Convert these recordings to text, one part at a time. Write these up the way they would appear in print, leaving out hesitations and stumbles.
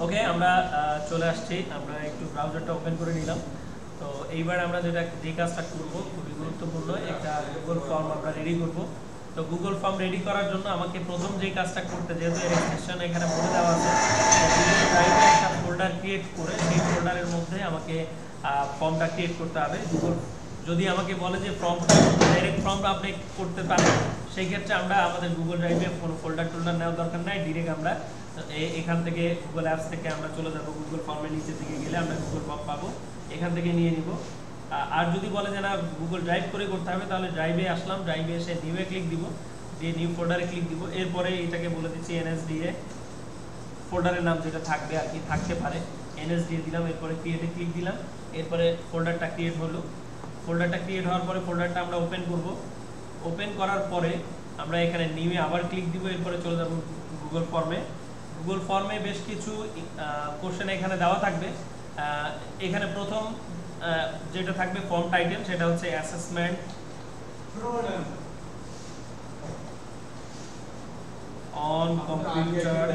ওকে, আমরা চলে আসছি। আমরা একটু ব্রাউজারটা ওপেন করে নিলাম। তো এইবার আমরা যে কাজটা করব খুবই গুরুত্বপূর্ণ, একটা গুগল ফর্ম আমরা রেডি করব। তো গুগল ফর্ম রেডি করার জন্য আমাকে প্রথম যে কাজটা করতে, যেহেতু এর এক্সটেনশন এখানে বলে দেওয়া আছে, গুগল ড্রাইভে একটা ফোল্ডার ক্রিয়েট করে সেই ফোল্ডারের মধ্যে আমাকে ফর্মটা ক্রিয়েট করতে হবে। গুগল যদি আমাকে বলে যে ডাইরেক্ট ফর্ম আপনি করতে পারেন, সেই ক্ষেত্রে আমরা আমাদের গুগল ড্রাইভে কোনো ফোল্ডার নেওয়ার দরকার নাই, ডিরেক্ট আমরা এখান থেকে গুগল অ্যাপস থেকে আমরা চলে যাব। গুগল ফর্মের নিচের দিকে গেলে আমরা গুগল ফর্ম পাবো, এখান থেকে নিয়ে নিব। আর যদি বলে যে না গুগল ড্রাইভ করে করতে হবে, তাহলে ড্রাইভে আসলাম, ড্রাইভে এসে নিউয়ে ক্লিক দিব, দিয়ে নিউ ফোল্ডারে ক্লিক দিব। এরপরে এটাকে বলে দিচ্ছি NSDA, ফোল্ডারের নাম যেটা থাকবে আর কি, থাকতে পারে, NSDA দিলাম। এরপরে ক্রিয়েটে ক্লিক দিলাম, এরপরে ফোল্ডারটা ক্রিয়েট হলো। ফোল্ডারটা ক্রিয়েট হওয়ার পরে ফোল্ডারটা আমরা ওপেন করব। ওপেন করার পরে আমরা এখানে নিউয়ে আবার ক্লিক দিব, এরপরে চলে যাব গুগল ফর্মে। গুগল ফর্মে বেশ কিছু কোশ্চেন এখানে দেওয়া থাকবে। এখানে প্রথম যেটা থাকবে ফর্ম টাইটেল, সেটা হচ্ছে অ্যাসেসমেন্ট অন কম্পিউটার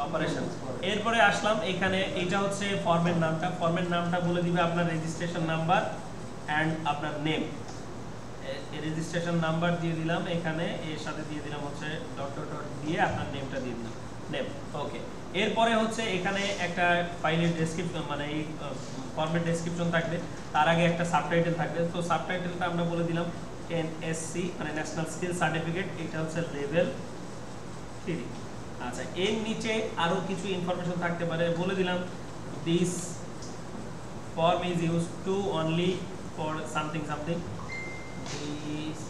অপারেশন। এরপরে আসলাম এখানে, এটা হচ্ছে ফর্মের নামটা। ফর্মের নামটা বলে দিবে আপনার রেজিস্ট্রেশন নাম্বার অ্যান্ড আপনার নেম। রেজিস্ট্রেশন নাম্বার দিয়ে দিলাম এখানে, এর সাথে দিয়ে দিলাম হচ্ছে ডট ডট ডট দিয়ে আপনার নেমটা দিয়ে দিলাম, নেম। ওকে, এরপরে হচ্ছে এখানে একটা ফাইলের ডেসক্রিপশন, মানে এই ফর্মের ডেসক্রিপশন থাকবে, তার আগে একটা সাবটাইটেল থাকবে। তো সাবটাইটেলটা আমরা বলে দিলাম NSC, মানে ন্যাশনাল স্কিল সার্টিফিকেট, এটা হচ্ছে লেভেল 3। আচ্ছা, এর নিচে আরো কিছু ইনফরমেশন থাকতে পারে, বলে দিলাম this form is use to only for something something. This is used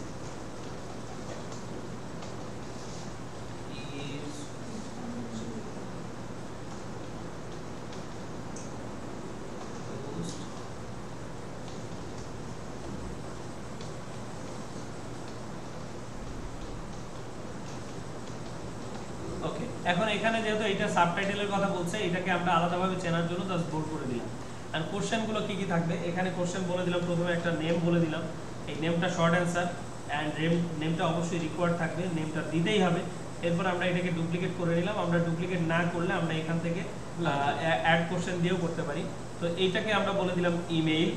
ওকে। এখন এখানে যেহেতু এটা সাবটাইটেলের কথা বলছে, এটাকে আমরা আলাদাভাবে চেনার জন্য জাস্ট বোল্ড করে দিলাম। আর কোশ্চেনগুলো কি কি থাকবে, এখানে কোশ্চেন বলে দিলাম। প্রথমে একটা নেম বলে দিলাম, এই নেমটা শর্ট অ্যান্সার অ্যান্ড নেমটা অবশ্যই রিকোয়ার্ড থাকবে, নেমটা দিতেই হবে। এরপর আমরা এটাকে ডুপ্লিকেট করে নিলাম। আমরা ডুপ্লিকেট না করলে আমরা এখান থেকে অ্যাড কোশ্চেন দিয়েও করতে পারি। তো এইটাকে আমরা বলে দিলাম ইমেইল।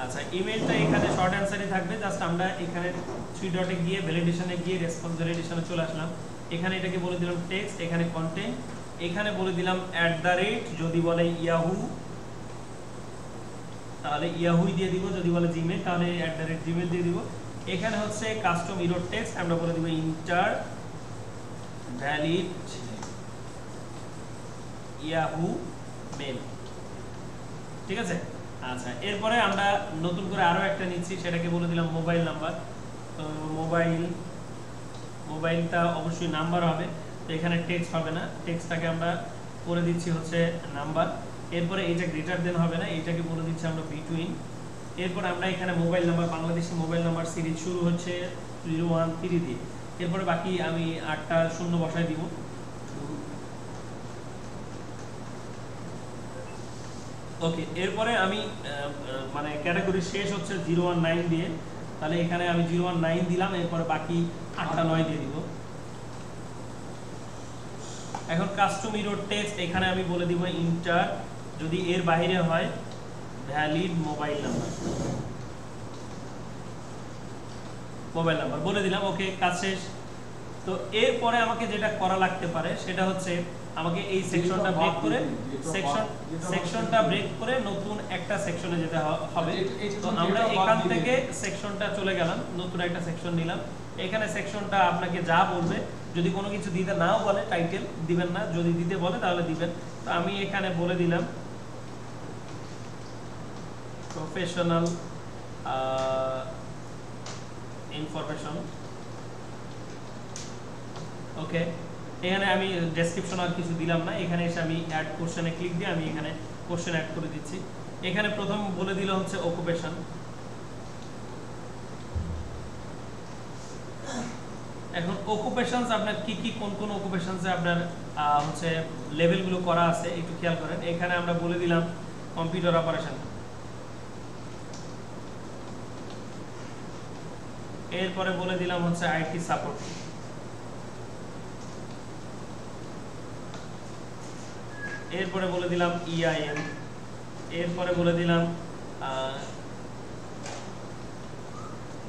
আচ্ছা, ইমেইলটা এখানে শর্ট অ্যান্সারই থাকবে, জাস্ট আমরা এখানে 3 ডটে গিয়ে ভ্যালিডেশনে গিয়ে রেসপন্স ভ্যালিডেশনে চলে আসলাম। এখানে এটাকে বলে দিলাম টেক্সট, এখানে কন্টেন্ট, এখানে বলে দিলাম @, যদি বলে ইয়াহু তাহলে ইয়াহুই দিয়ে দিব, যদি বলে জিমেল তাহলে @gmail দিয়ে দিব। এখানে হচ্ছে কাস্টম ইরোড টেক্সট, আমরা বলে দিব ইন্টার ভ্যালিড ইয়াহু মেল, ঠিক আছে। আচ্ছা, এরপরে আমরা নতুন করে আরো একটা নিচ্ছি, সেটাকে বলে দিলাম মোবাইল নাম্বার। তো মোবাইলটা অবশ্যই নাম্বার হবে, তো এখানে টেক্সট হবে না, টেক্সটটাকে আমরা করে দিচ্ছি হচ্ছে নাম্বার। এরপরে এইটা গ্রেটার দেন হবে না, এইটাকে বলে দিচ্ছি আমরা বিটুইন। এরপর আমরা এখানে mobile number, Bangladeshi mobile number series শুরু হচ্ছে 013 দিয়ে। এরপরে বাকি আমি 8টা শূন্য বসায় দিব। ওকে, এরপরে আমি মানে ক্যাটাগরি শেষ হচ্ছে 019 দিয়ে, তাহলে এখানে আমি 019 দিলাম। এরপরে বাকি 8টা 9 দিয়ে দিব। এখন কাস্টম ইরোড টেক্সট, এখানে আমি বলে দিব ইন্টার, যদি এর বাইরে হয় ভ্যালিড মোবাইল নাম্বার বলে দিলাম। ওকে, কাজ শেষ। তো এরপরে আমাকে যেটা করা লাগতে পারে সেটা হচ্ছে আমাকে এই সেকশনটা ব্রেক করে নতুন একটা সেকশনে যেতে হবে। তো আমরা এখান থেকে সেকশনটা চলে গেলাম, নতুন একটা সেকশন নিলাম। এখানে সেকশনটা আপনাকে যা বলবে, যদি কোনো কিছু দিতে নাও বলে টাইটেল দিবেন না, যদি দিতে বলে তাহলে দিবেন। তো আমি এখানে বলে দিলাম প্রফেশনাল ইনফরমেশন। ওকে, এখানে আমি ডেসক্রিপশন আর কিছু দিলাম না, এখানে এসে আমি অ্যাড কোশ্চেনে ক্লিক দিয়ে আমি এখানে কোশ্চেন অ্যাড করে দিচ্ছি। এখানে প্রথম বলে দিল হচ্ছে অকুপেশন। এখন অকুপেশনস আপনার কি কি, কোন কোন অকুপেশনসে আপনার হচ্ছে লেভেলগুলো করা আছে একটু খেয়াল করেন। এখানে আমরা বলে দিলাম কম্পিউটার অপারেশন। এরপরে বলে দিলাম হচ্ছে আইটি সাপোর্ট, এরপরে বলে দিলাম ইআইএম, এরপরে বলে দিলাম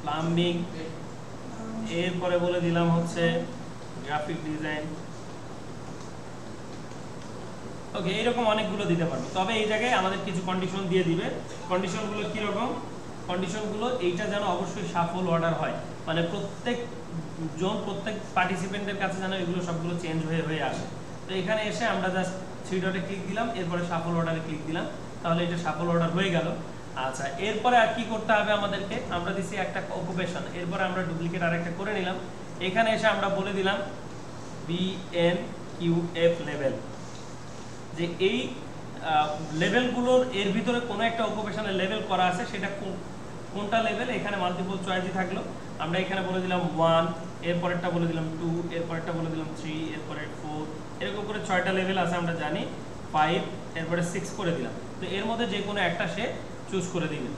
প্লাম্বিং, এরপরে বলে দিলাম হচ্ছে গ্রাফিক ডিজাইন। ওকে, এরকম অনেকগুলো দিতে পারবো। তবে এই জায়গায় আমাদের কিছু কন্ডিশন দিয়ে দিবে। কন্ডিশনগুলো কীরকম? কন্ডিশনগুলো এইটা যেন অবশ্যই সাফল অর্ডার হয়, মানে প্রত্যেক পার্টিসিপেন্টের কাছে যেন এগুলো সবগুলো চেঞ্জ হয়ে হয়ে আসে। তো এখানে এসে আমরা জাস্ট 3 ডটে ক্লিক দিলাম, এরপরে সাফল অর্ডারে ক্লিক দিলাম, তাহলে এটা সাফল অর্ডার হয়ে গেল। আচ্ছা, এরপরে আর কি করতে হবে আমাদেরকে? আমরা দিছি একটা অকুপেশন, এরপরে আমরা ডুপ্লিকেট আর একটা করে নিলাম। এখানে এসে আমরা বলে দিলাম BNQF লেভেল, যে এই লেভেলগুলোর এর ভিতরে কোনো একটা অকুপেশনের লেভেল করা আছে, সেটা কোনটা লেভেল। এখানে মাল্টিপল চয়েসই থাকলো। আমরা এখানে বলে দিলাম 1, এরপরেরটা বলে দিলাম 2, এরপরেরটা বলে দিলাম 3, এরপরে 4, এরকম করে 6টা লেভেল আছে আমরা জানি, 5, এরপরে 6 করে দিলাম। তো এর মধ্যে যে কোনো একটা সে চুজ করে দিবে।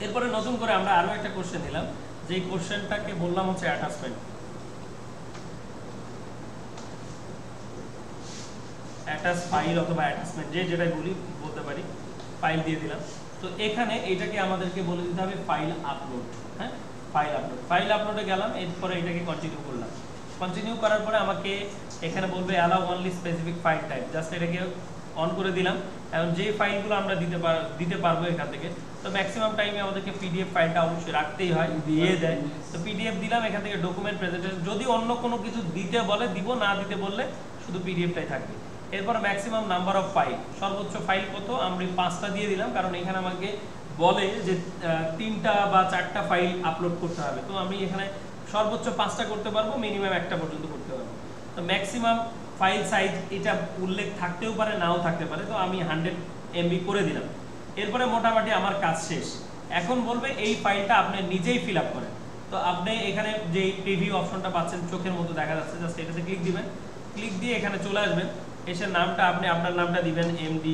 এরপরে নতুন করে আমরা আরও একটা কোশ্চেন দিলাম, যেই কোশ্চেনটাকে বললাম হচ্ছে অ্যাটাচমেন্ট। অ্যাটাচ ফাইল অথবা অ্যাটাচমেন্ট, যেটাই বলতে পারি, ফাইল দিয়ে দিলাম। তো এখানে এটাকে আমাদেরকে বলে দিতে হবে ফাইল আপলোড। হ্যাঁ, ফাইল আপলোডে গেলাম, এরপরে এটাকে কন্টিনিউ করলাম। কন্টিনিউ করার পরে আমাকে এখানে বলবে allow only specific file type, just এটাকে অন করে দিলাম। এখন যে ফাইলগুলো আমরা দিতে পারবো এখান থেকে, তো ম্যাক্সিমাম টাইমে আমাদেরকে পিডিএফ ফাইলটা অবশ্যই রাখতেই হয়, দিয়ে দেয়। তো পিডিএফ দিলাম, এখান থেকে ডকুমেন্ট প্রেজেন্টেশন, যদি অন্য কোনো কিছু দিতে বলে দিব, না দিতে বললে শুধু পিডিএফটাই থাকবে। এরপর ম্যাক্সিমাম নাম্বার অফ ফাইল, সর্বোচ্চ ফাইল কত, আমরা 5টা দিয়ে দিলাম, কারণ এখানে আমাকে বলে যে 3টা বা 4টা ফাইল আপলোড করতে হবে। তো আমি এখানে সর্বোচ্চ 5টা করতে পারবো, মিনিমাম 1টা পর্যন্ত করতে পারবো। তো ম্যাক্সিমাম ফাইল সাইজ এটা উল্লেখ থাকতেও পারে, নাও থাকতে পারে, তো আমি 100 MB করে দিলাম। এরপরে মোটামুটি আমার কাজ শেষ। এখন বলবে এই ফাইলটা আপনি নিজেই ফিল আপ করেন। তো আপনি এখানে যে প্রিভিউ অপশনটা পাচ্ছেন, চোখের মতো দেখা যাচ্ছে, জাস্ট এটাতে ক্লিক দিবেন। ক্লিক দিয়ে এখানে চলে আসবেন, এসে নামটা আপনি আপনার নামটা দিবেন, MD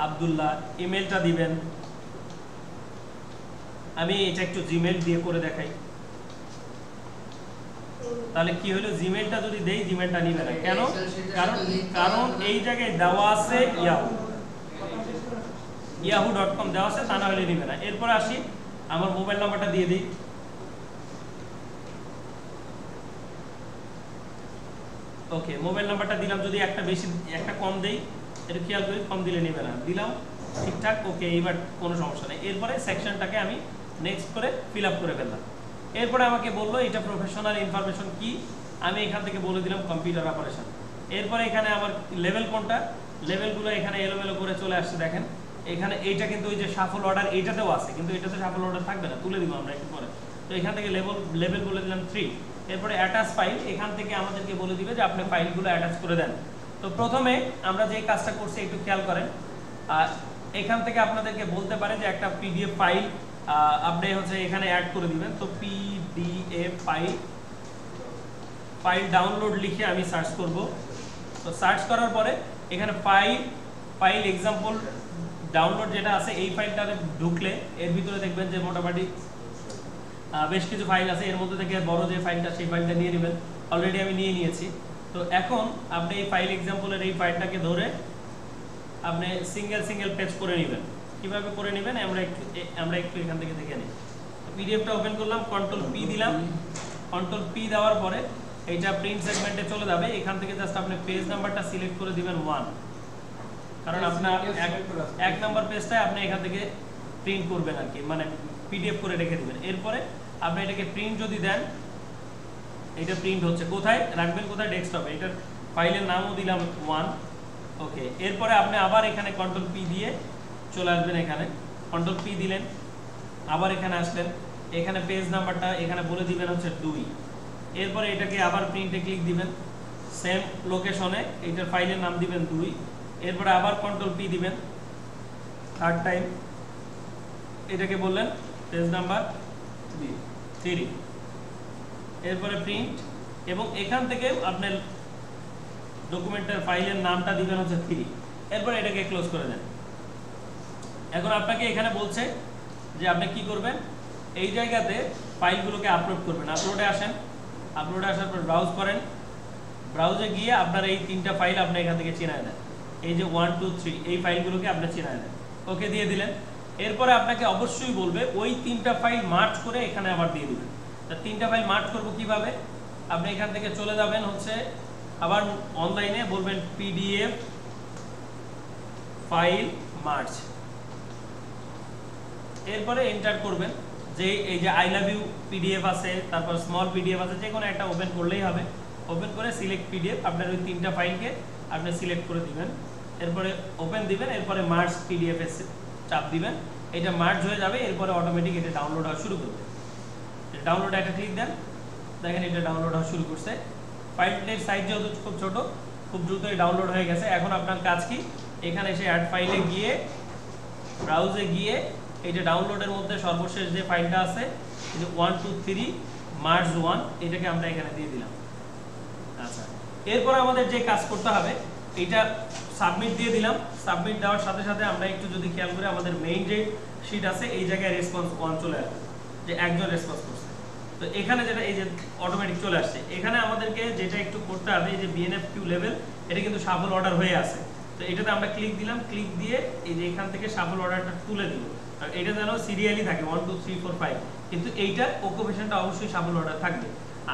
আব্দুল্লাহ, ইমেলটা দিবেন। আমি এটা একটু জিমেল দিয়ে করে দেখাই, তাহলে কি হলো, জিমেলটা যদি দেই জিমেলটা নিবে না। কেন? কারণ এই জায়গায় দেওয়া আছে yahoo.com দেওয়া আছে, তা না হলে নিবে না। এরপর আসি, আমার মোবাইল নাম্বারটা দিয়ে দিই। ওকে, মোবাইল নাম্বারটা দিলাম। যদি একটা কম দেই, এটা খেয়াল করি, কম দিলে নেবে না। দিলাম, ঠিকঠাক, ওকে, এইবার কোনো সমস্যা নেই। এরপরে সেকশনটাকে আমি নেক্সট করে ফিল আপ করে ফেললাম। এরপরে আমাকে বললো এটা প্রফেশনাল ইনফরমেশন কি, আমি এখান থেকে বলে দিলাম কম্পিউটার অপারেশন। এরপরে এখানে আমার লেভেল কোনটা, লেভেলগুলো এখানে এলোমেলো করে চলে আসছে, দেখেন এখানে এইটা কিন্তু ওই যে সাফল অর্ডার এইটাতেও আছে, কিন্তু এটাতে সাফল অর্ডার থাকবে না, তুলে দিব আমরা একটু পরে। তো এখান থেকে লেভেল বলে দিলাম 3। এরপরে অ্যাটাচ ফাইল, এখান থেকে আমাদেরকে বলে দিবে যে আপনি ফাইলগুলো অ্যাটাচ করে দেন। তো প্রথমে আমরা যে কাজটা করছি একটু খেয়াল করেন, এখান থেকে আপনাদেরকে বলতে পারে যে একটা পিডিএফ ফাইল আপনি হচ্ছে এখানে অ্যাড করে দিবেন। তো পিডিএফ ফাইল ডাউনলোড লিখে আমি সার্চ করব। তো সার্চ করার পরে এখানে ফাইল এক্সাম্পল ডাউনলোড যেটা আছে, এই ফাইলটাতে ঢুকলে এর ভিতরে দেখবেন যে মোটামুটি বেশ কিছু ফাইল আছে। এর মধ্যে থেকে বড় যে ফাইলটা, সেই ফাইলটা নিয়ে নেবেন। অলরেডি আমি নিয়ে নিয়েছি। তো এখন আপনি এই ফাইল এক্সাম্পলের এই ফাইলটাকে ধরে আপনি সিঙ্গেল পেজ করে নেবেন। কিভাবে করে নেবেন আমরা একটু এখান থেকে দেখে নিই। পিডিএফটা ওপেন করলাম, কন্ট্রোল পি দিলাম। কন্ট্রোল পি দেওয়ার পরে এইটা প্রিন্ট সেগমেন্টে চলে যাবে। এখান থেকে জাস্ট আপনি পেজ নাম্বারটা সিলেক্ট করে দিবেন 1, কারণ আপনার 1 নাম্বার পেজটাই আপনি এখান থেকে প্রিন্ট করবেন আর কি, মানে পিডিএফ করে রেখে দিবেন। এরপরে আপনি এটাকে প্রিন্ট যদি দেন, এটা প্রিন্ট হচ্ছে। কোথায় রাখবেন, কোথায়, ডেস্কটপে। এটার ফাইলের নামও দিলাম 1। ওকে, এরপরে আপনি আবার এখানে কন্ট্রোল পি দিয়ে চলে আসবেন। এখানে কন্ট্রোল পি দিলেন, আবার এখানে আসলেন, এখানে পেজ নাম্বারটা এখানে বলে দিবেন হচ্ছে 2। এরপরে এটাকে আবার প্রিন্টে ক্লিক দিবেন, সেম লোকেশনে এইটার ফাইলের নাম দিবেন 2। এরপরে আবার কন্ট্রোল পি দিবেন 3rd টাইম, এটাকে বললেন পেজ নাম্বার 3। এরপরে প্রিন্ট, এবং এখান থেকে আপনার ডকুমেন্টের ফাইলের নামটা দিবেন হচ্ছে 3। এরপরে এটাকে ক্লোজ করে দেন। এখন আপনাকে এখানে বলছে যে আপনি কি করবেন, এই জায়গাতে ফাইলগুলোকে আপলোড করবেন। আপলোডে আসেন, আপলোডে আসার পর ব্রাউজ করেন, ব্রাউজে গিয়ে আপনার এই 3টা ফাইল আপনি এখান থেকে চিনায় দেন। এই যে 1 2 3 এই ফাইলগুলোকে আপনি চিনায় দেন, ওকে দিয়ে দিলেন। এরপরে আপনাকে অবশ্যই বলবে ওই 3টা ফাইল মার্জ করে এখানে আবার দিয়ে দিবেন। তা 3টা ফাইল মার্জ করব কিভাবে, আপনি এখান থেকে চলে যাবেন হচ্ছে আবার অনলাইনে, বলবেন পিডিএফ ফাইল মার্জ, এরপরে এন্টার করবেন যে এই যে আই লাভ ইউ পিডিএফ আছে, তারপর স্মল পিডিএফ আছে, যে কোনো একটা ওপেন করলেই হবে। ওপেন করে সিলেক্ট পিডিএফ, আপনার ওই 3টা ফাইলকে আপনি সিলেক্ট করে দিবেন, এরপরে ওপেন দিবেন, এরপরে মার্জ পিডিএফ এ চাপ দিবেন, এটা মার্জ হয়ে যাবে। এরপরে অটোমেটিক এটা ডাউনলোড হওয়া শুরু করবে। ডাউনলোড একটা ক্লিক দেন, দেখেন এটা ডাউনলোড হওয়া শুরু করছে। ফাইলটির সাইজ যেহেতু খুব ছোট, খুব দ্রুতই ডাউনলোড হয়ে গেছে। এখন আপনার কাজ কি, এখানে এসে অ্যাড ফাইলে গিয়ে ব্রাউজে গিয়ে এই যে ডাউনলোডের মধ্যে সর্বশেষ যে ফাইলটা আছে এই যে 1 2 3 মার্জ 1, এটাকে আমরা এখানে দিয়ে দিলাম। আচ্ছা, এরপর আমাদের যে কাজ করতে হবে, এটা সাবমিট দিয়ে দিলাম। সাবমিট দেওয়ার সাথে সাথে আমরা একটু যদি খেয়াল করি, আমাদের মেইন যে শিট আছে এই জায়গায় রেসপন্স 1 চলে আসবে, যে একজন রেসপন্স করছে। তো এখানে যেটা এই যে অটোমেটিক চলে আসছে, এখানে আমাদেরকে যেটা একটু করতে হবে, এই যে BNFQ লেভেল, এটা কিন্তু শাফল অর্ডার হয়ে আছে। তো এটাতে আমরা ক্লিক দিলাম, ক্লিক দিয়ে এই যে এখান থেকে শাফল অর্ডারটা তুলে দিব। আর এটা যেন সিরিয়ালি থাকে 1 2 3 4 5, কিন্তু এইটার অকুপেশনটা অবশ্যই শাফল অর্ডার থাকবে।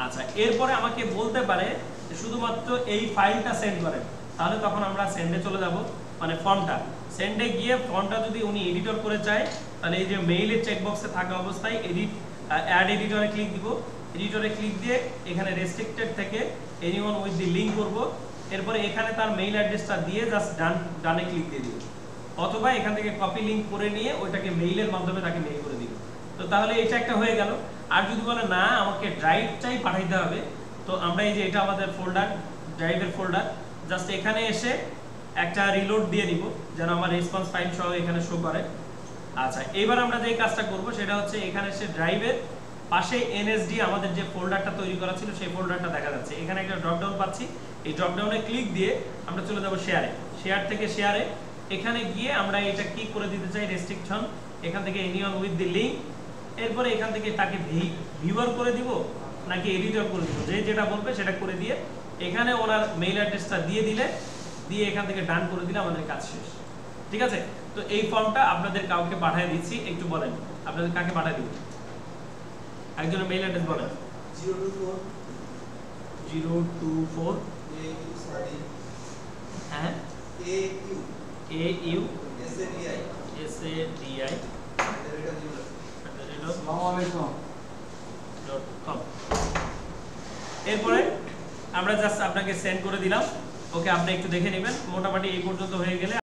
আচ্ছা, এরপরে আমাকে বলতে পারে যে শুধুমাত্র এই ফাইলটা সেন্ড করেন, তাহলে তখন আমরা সেন্ডে চলে যাব, মানে ফর্মটা সেন্ডে গিয়ে ফর্মটা যদি উনি এডিটর করে চায়, তাহলে এই যে মেইলের চেকবক্সে থাকা অবস্থায় অ্যাড এডিটরে ক্লিক দিব। এডিটরে ক্লিক দিয়ে এখানে রেস্ট্রিক্টেড থেকে এনিওয়ান উইথ দি লিঙ্ক করব। এরপরে এখানে তার মেইল অ্যাড্রেসটা দিয়ে জাস্ট ডানে ক্লিক দিয়ে দিব, অথবা এখান থেকে কপি লিঙ্ক করে নিয়ে ওইটাকে মেইলের মাধ্যমে তাকে মেইল করে দিব। তো তাহলে এটা একটা হয়ে গেল। আর যদি বলে না আমাকে ড্রাইভটাই পাঠাইতে হবে, তো আমরা এই যে এটা আমাদের ফোল্ডার, ড্রাইভের ফোল্ডার, জাস্ট এখানে এসে একটা রিলোড দিয়ে নিব যেন আমার রেসপন্স ফাইল সহ এখানে শো করে। আচ্ছা, এবার আমরা যে কাজটা করব সেটা হচ্ছে এখানে এসে ড্রাইভের পাশে NSD আমাদের যে ফোল্ডারটা তৈরি করা ছিল সেই ফোল্ডারটা দেখা যাচ্ছে। এখানে একটা ড্রপডাউন পাচ্ছি, এই ড্রপডাউনে ক্লিক দিয়ে আমরা চলে যাব শেয়ারে। শেয়ার থেকে শেয়ারে এখানে গিয়ে আমরা এটা কি করে দিতে চাই, রেস্ট্রিকশন, এখান থেকে এনিওয়ান উইথ দি লিঙ্ক। এরপরে এখান থেকে তাকে ভিউয়ার করে দিব নাকি এডিটর করে দিব, যে যেটা বলবে সেটা করে দিয়ে এখানে ওনার মেইল অ্যাড্রেসটা দিয়ে দিলে, দিয়ে এখান থেকে ডান করে দিলে আমাদের কাজ শেষ। ঠিক আছে, তো এই ফর্মটা আপনাদের কাউকে পাঠিয়ে দিচ্ছি, একটু বলেন আপনাদের কাকে পাঠিয়ে দিব, একজনের মেইল অ্যাড্রেস বলেন। 024 হ্যাঁ AUSADI@gmail.com। এরপরে আমরা জাস্ট আপনাকে সেন্ড করে দিলাম। ওকে, আপনি একটু দেখে নেবেন। মোটামুটি এই পর্যন্ত হয়ে গেলে